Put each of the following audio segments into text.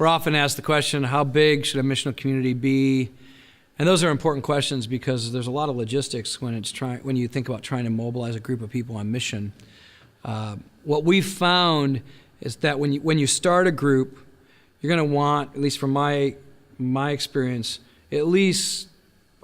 We're often asked the question, how big should a missional community be? And those are important questions because there's a lot of logistics when you think about trying to mobilize a group of people on mission. What we've found is that when you start a group, you're going to want, at least from my experience, at least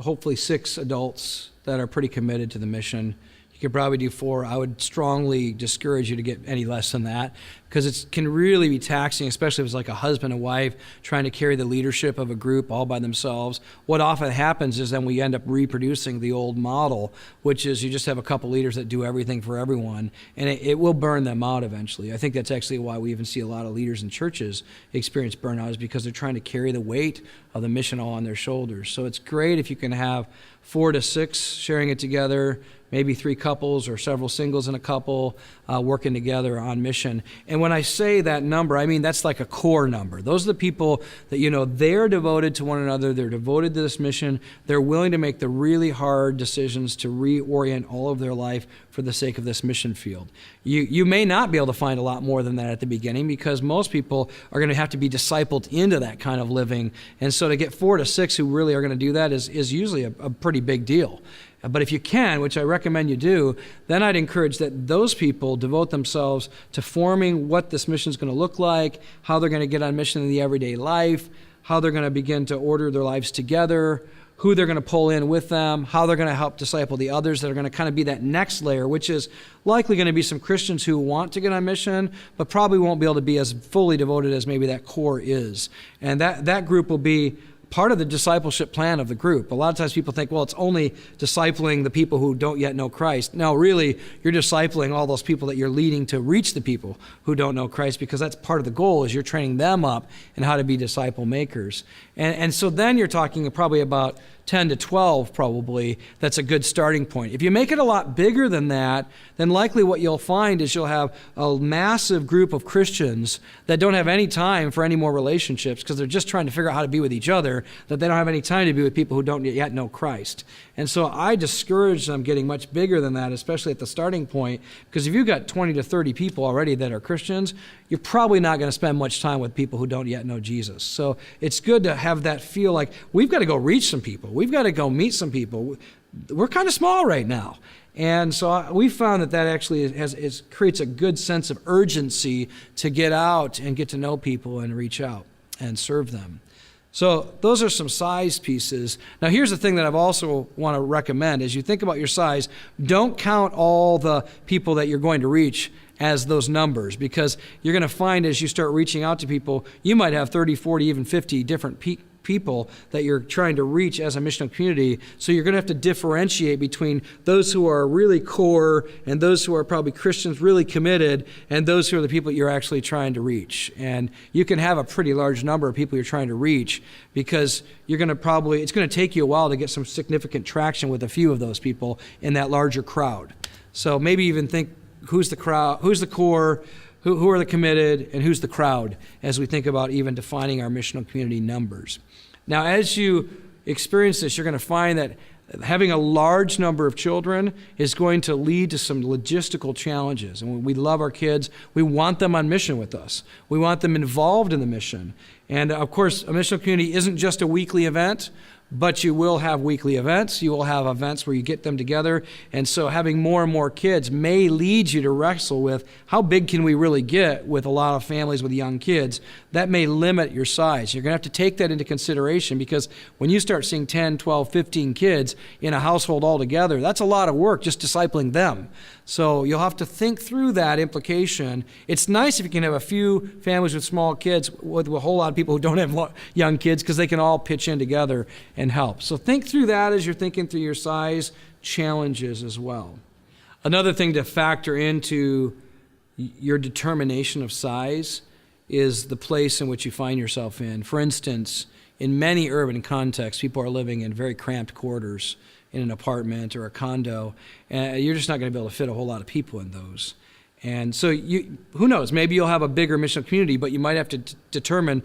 hopefully 6 adults that are pretty committed to the mission. You could probably do 4. I would strongly discourage you to get any less than that because it can really be taxing, especially if it's like a husband and wife trying to carry the leadership of a group all by themselves. What often happens is then we end up reproducing the old model, which is you just have a couple leaders that do everything for everyone, and it will burn them out eventually. I think that's actually why we even see a lot of leaders in churches experience burnout, is because they're trying to carry the weight of the mission all on their shoulders. So it's great if you can have 4 to 6 sharing it together, maybe 3 couples or several singles and a couple working together on mission. And when I say that number, I mean that's like a core number. Those are the people that, they're devoted to one another, they're devoted to this mission, they're willing to make the really hard decisions to reorient all of their life for the sake of this mission field. You may not be able to find a lot more than that at the beginning because most people are going to have to be discipled into that kind of living. And so to get 4 to 6 who really are going to do that is usually a pretty big deal. But if you can, which I recommend you do, then I'd encourage that those people devote themselves to forming what this mission is going to look like, how they're going to get on mission in the everyday life, how they're going to begin to order their lives together, who they're going to pull in with them, how they're going to help disciple the others that are going to kind of be that next layer, which is likely going to be some Christians who want to get on mission, but probably won't be able to be as fully devoted as maybe that core is. And that group will be part of the discipleship plan of the group. A lot of times people think, well, it's only discipling the people who don't yet know Christ. No, really, you're discipling all those people that you're leading to reach the people who don't know Christ, because that's part of the goal, is you're training them up in how to be disciple makers. And so then you're talking probably about 10 to 12 probably. That's a good starting point. If you make it a lot bigger than that, then likely what you'll find is you'll have a massive group of Christians that don't have any time for any more relationships because they're just trying to figure out how to be with each other, that they don't have any time to be with people who don't yet know Christ. And so I discourage them getting much bigger than that, especially at the starting point, because if you've got 20 to 30 people already that are Christians, you're probably not going to spend much time with people who don't yet know Jesus. So it's good to have that feel like we've got to go reach some people. We've got to go meet some people. We're kind of small right now. And so we found that actually creates a good sense of urgency to get out and get to know people and reach out and serve them. So those are some size pieces. Now here's the thing that I've also want to recommend. As you think about your size, don't count all the people that you're going to reach as those numbers, because you're going to find as you start reaching out to people, you might have 30, 40, even 50 different people that you're trying to reach as a missional community. So you're going to have to differentiate between those who are really core and those who are probably Christians really committed and those who are the people you're actually trying to reach. And you can have a pretty large number of people you're trying to reach because it's going to take you a while to get some significant traction with a few of those people in that larger crowd. So maybe even think, who's the crowd, who's the core, who are the committed, and who's the crowd as we think about even defining our missional community numbers. Now, as you experience this, you're going to find that having a large number of children is going to lead to some logistical challenges. And we love our kids. We want them on mission with us. We want them involved in the mission. And of course, a missional community isn't just a weekly event, but you will have weekly events. You will have events where you get them together. And so having more and more kids may lead you to wrestle with how big can we really get with a lot of families with young kids. That may limit your size. You're going to have to take that into consideration, because when you start seeing 10, 12, 15 kids in a household altogether, that's a lot of work just discipling them. So you'll have to think through that implication. It's nice if you can have a few families with small kids with a whole lot of people who don't have young kids, because they can all pitch in together and help. So think through that as you're thinking through your size challenges as well. Another thing to factor into your determination of size is the place in which you find yourself in. For instance, in many urban contexts, people are living in very cramped quarters in an apartment or a condo, and you're just not going to be able to fit a whole lot of people in those. And so who knows, maybe you'll have a bigger missional community, but you might have to determine,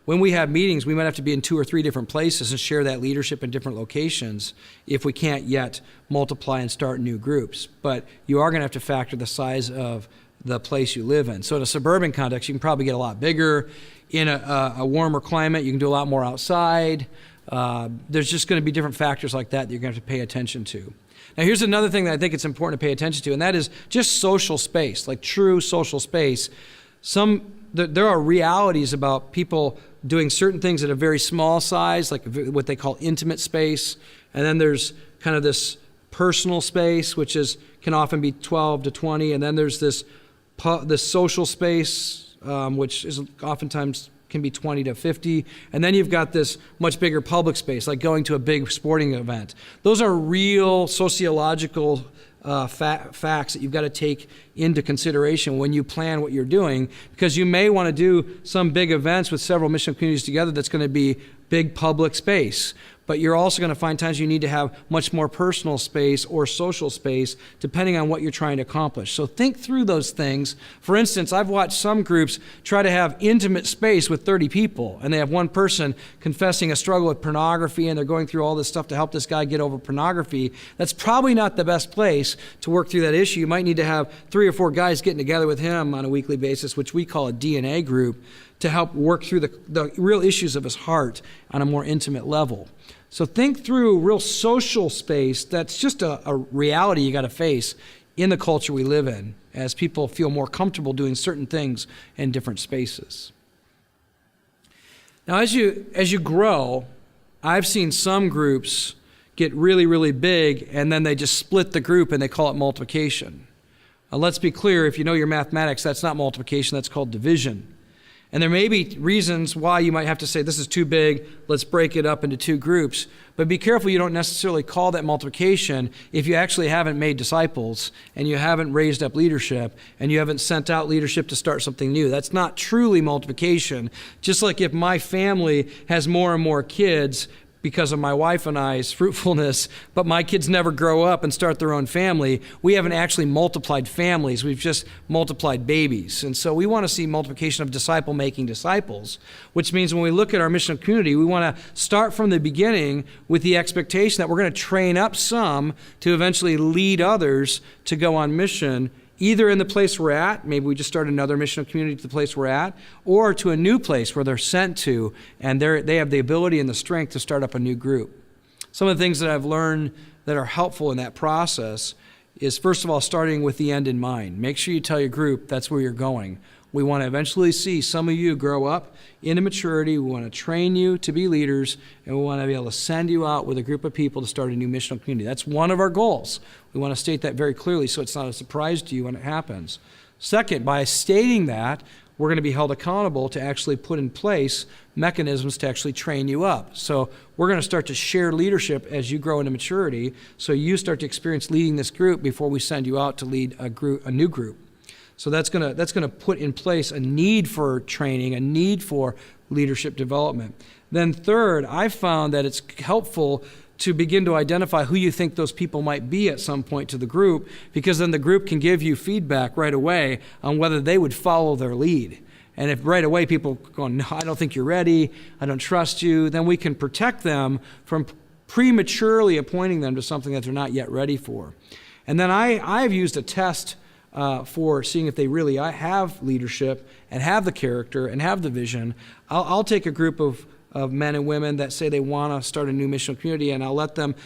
when we have meetings, we might have to be in 2 or 3 different places and share that leadership in different locations if we can't yet multiply and start new groups. But you are going to have to factor the size of the place you live in. So in a suburban context, you can probably get a lot bigger. in a warmer climate, you can do a lot more outside. There's just going to be different factors like that you're going to have to pay attention to. Now, here's another thing that I think it's important to pay attention to, and that is just social space, like true social space. There are realities about people doing certain things at a very small size, like what they call intimate space, and then there's kind of this personal space, which can often be 12 to 20, and then there's this social space, which is oftentimes can be 20 to 50, and then you've got this much bigger public space, like going to a big sporting event. Those are real sociological facts that you've got to take into consideration when you plan what you're doing, because you may want to do some big events with several missional communities together that's going to be big public space. But you're also going to find times you need to have much more personal space or social space depending on what you're trying to accomplish. So think through those things. For instance, I've watched some groups try to have intimate space with 30 people, and they have one person confessing a struggle with pornography, and they're going through all this stuff to help this guy get over pornography. That's probably not the best place to work through that issue. You might need to have 3 or 4 guys getting together with him on a weekly basis, which we call a DNA group, to help work through the real issues of his heart on a more intimate level. So think through real social space. That's just a reality you got to face in the culture we live in as people feel more comfortable doing certain things in different spaces. Now, as you grow, I've seen some groups get really, really big, and then they just split the group and they call it multiplication. Let's be clear, if you know your mathematics, that's not multiplication, that's called division. And there may be reasons why you might have to say, this is too big, let's break it up into 2 groups. But be careful you don't necessarily call that multiplication if you actually haven't made disciples and you haven't raised up leadership and you haven't sent out leadership to start something new. That's not truly multiplication. Just like if my family has more and more kids because of my wife and I's fruitfulness, but my kids never grow up and start their own family, we haven't actually multiplied families. We've just multiplied babies. And so we want to see multiplication of disciple-making disciples, which means when we look at our missional community, we want to start from the beginning with the expectation that we're going to train up some to eventually lead others to go on mission, either in the place we're at, maybe we just start another missional community to the place we're at, or to a new place where they're sent to, and they have the ability and the strength to start up a new group. Some of the things that I've learned that are helpful in that process is, first of all, starting with the end in mind. Make sure you tell your group that's where you're going. We want to eventually see some of you grow up into maturity. We want to train you to be leaders, and we want to be able to send you out with a group of people to start a new missional community. That's one of our goals. We want to state that very clearly so it's not a surprise to you when it happens. Second, by stating that, we're going to be held accountable to actually put in place mechanisms to actually train you up. So we're going to start to share leadership as you grow into maturity, so you start to experience leading this group before we send you out to lead a new group. So that's going to put in place a need for training, a need for leadership development. Then third, I've found that it's helpful to begin to identify who you think those people might be at some point to the group, because then the group can give you feedback right away on whether they would follow their lead. And if right away people go, no, I don't think you're ready, I don't trust you, then we can protect them from prematurely appointing them to something that they're not yet ready for. And then I've used a test for seeing if they really have leadership and have the character and have the vision. I'll take a group of men and women that say they want to start a new missional community, and I'll let them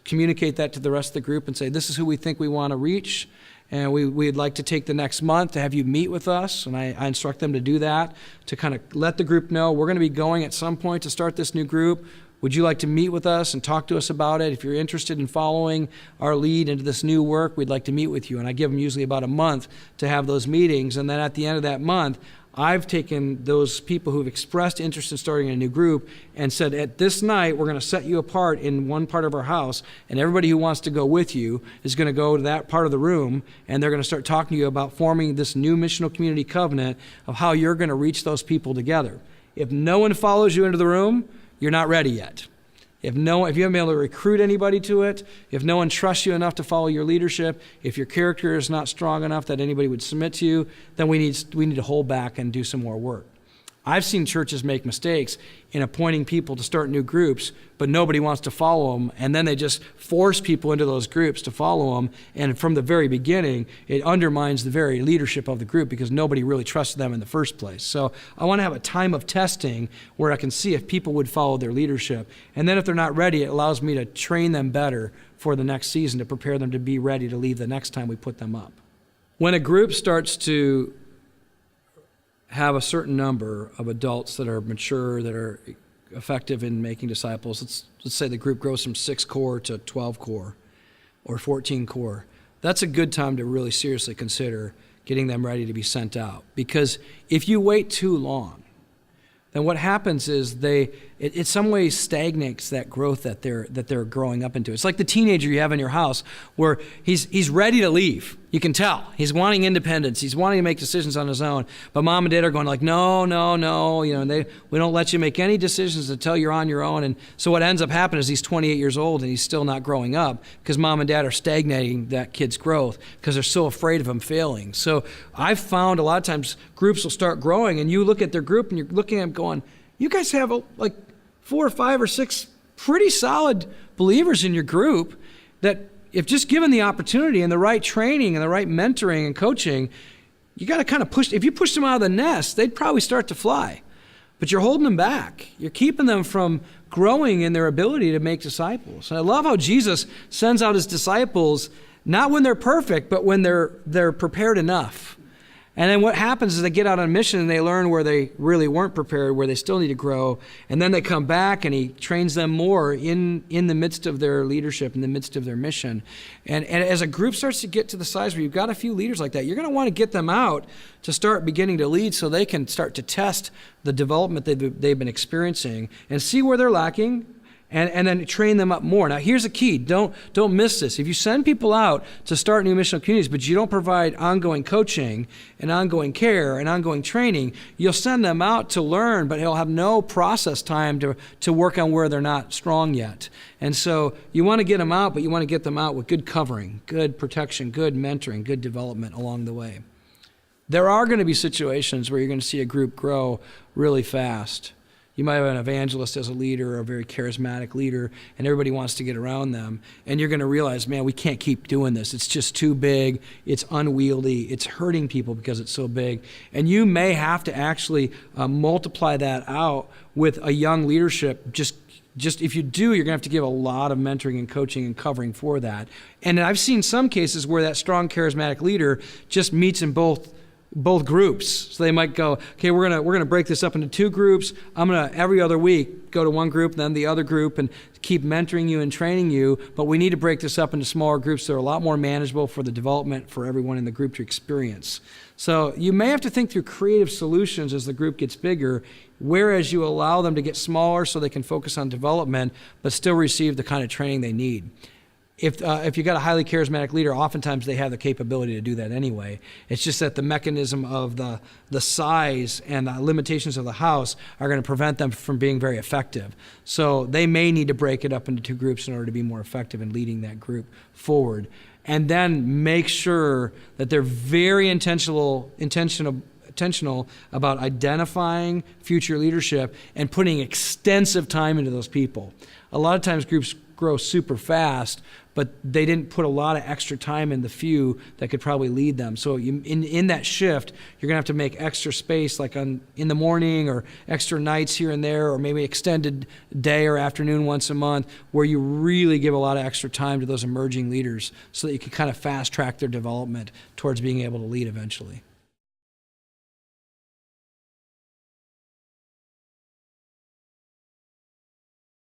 communicate that to the rest of the group and say, this is who we think we want to reach, and we'd like to take the next month to have you meet with us. And I instruct them to do that, to kind of let the group know we're going to be going at some point to start this new group. Would you like to meet with us and talk to us about it? If you're interested in following our lead into this new work, we'd like to meet with you. And I give them usually about a month to have those meetings. And then at the end of that month, I've taken those people who've expressed interest in starting a new group and said, at this night, we're going to set you apart in one part of our house, and everybody who wants to go with you is going to go to that part of the room, and they're going to start talking to you about forming this new missional community covenant of how you're going to reach those people together. If no one follows you into the room, you're not ready yet. If you haven't been able to recruit anybody to it, if no one trusts you enough to follow your leadership, if your character is not strong enough that anybody would submit to you, then we need to hold back and do some more work. I've seen churches make mistakes in appointing people to start new groups, but nobody wants to follow them, and then they just force people into those groups to follow them, and from the very beginning, it undermines the very leadership of the group because nobody really trusted them in the first place. So I want to have a time of testing where I can see if people would follow their leadership, and then if they're not ready, it allows me to train them better for the next season to prepare them to be ready to leave the next time we put them up. When a group starts to have a certain number of adults that are mature, that are effective in making disciples, let's say the group grows from 6 core to 12 core or 14 core, that's a good time to really seriously consider getting them ready to be sent out. Because if you wait too long, then what happens is it in some ways stagnates that growth that they're growing up into. It's like the teenager you have in your house where he's ready to leave. You can tell. He's wanting independence. He's wanting to make decisions on his own. But mom and dad are going like, no, and we don't let you make any decisions until you're on your own. And so what ends up happening is he's 28 years old and he's still not growing up because mom and dad are stagnating that kid's growth because they're so afraid of him failing. So I've found a lot of times groups will start growing and you look at their group and you're looking at them going, you guys have like 4 or 5 or 6 pretty solid believers in your group that if just given the opportunity and the right training and the right mentoring and coaching, you got to kind of push. If you push them out of the nest, they'd probably start to fly. But you're holding them back. You're keeping them from growing in their ability to make disciples. And I love how Jesus sends out his disciples, not when they're perfect, but when they're prepared enough. And then what happens is they get out on a mission and they learn where they really weren't prepared, where they still need to grow. And then they come back and he trains them more in the midst of their leadership, in the midst of their mission. And as a group starts to get to the size where you've got a few leaders like that, you're going to want to get them out to start beginning to lead so they can start to test the development they've been experiencing and see where they're lacking. And then train them up more. Now, here's a key. Don't miss this. If you send people out to start new missional communities, but you don't provide ongoing coaching and ongoing care and ongoing training, you'll send them out to learn, but they'll have no process time to work on where they're not strong yet. And so you want to get them out, but you want to get them out with good covering, good protection, good mentoring, good development along the way. There are going to be situations where you're going to see a group grow really fast. You might have an evangelist as a leader or a very charismatic leader, and everybody wants to get around them. And you're going to realize, man, we can't keep doing this. It's just too big. It's unwieldy. It's hurting people because it's so big. And you may have to actually multiply that out with a young leadership. Just if you do, you're going to have to give a lot of mentoring and coaching and covering for that. And I've seen some cases where that strong charismatic leader just meets in both groups. So they might go, okay, we're gonna break this up into 2 groups. I'm gonna every other week go to one group, then the other group, and keep mentoring you and training you. But we need to break this up into smaller groups that are a lot more manageable for the development for everyone in the group to experience. So you may have to think through creative solutions as the group gets bigger, whereas you allow them to get smaller so they can focus on development, but still receive the kind of training they need. If you got a highly charismatic leader, oftentimes they have the capability to do that anyway. It's just that the mechanism of the size and the limitations of the house are going to prevent them from being very effective. So they may need to break it up into 2 groups in order to be more effective in leading that group forward. And then make sure that they're very intentional about identifying future leadership and putting extensive time into those people. A lot of times groups grow super fast, but they didn't put a lot of extra time in the few that could probably lead them. So in that shift, you're going to have to make extra space like in the morning or extra nights here and there, or maybe extended day or afternoon once a month where you really give a lot of extra time to those emerging leaders so that you can kind of fast track their development towards being able to lead eventually.